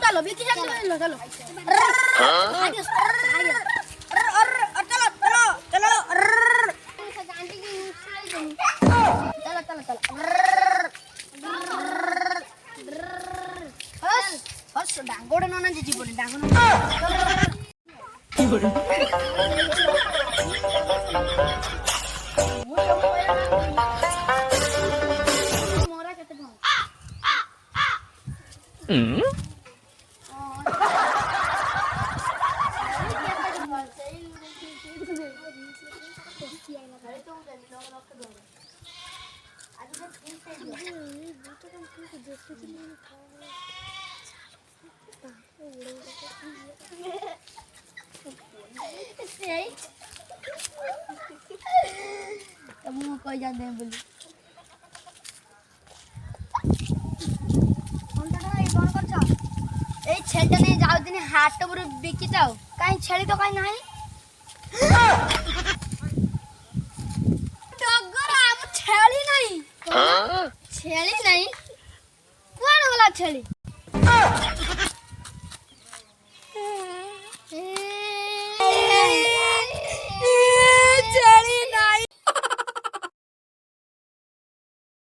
चलो बिकी चलो चलो डांगोड़ नोना जी बोले डांगोड़ मोरा केते भाव ମୁଁ କହି ଯାଆନ୍ତି ବୋଲି এই ছেলেটা নিয়ে যাওদিন হাট উপরে বিকি যাও কাই ছেলে তো কাই নাই ডগরা ছেলে নাই ছেলে নাই কোন গলা ছেলে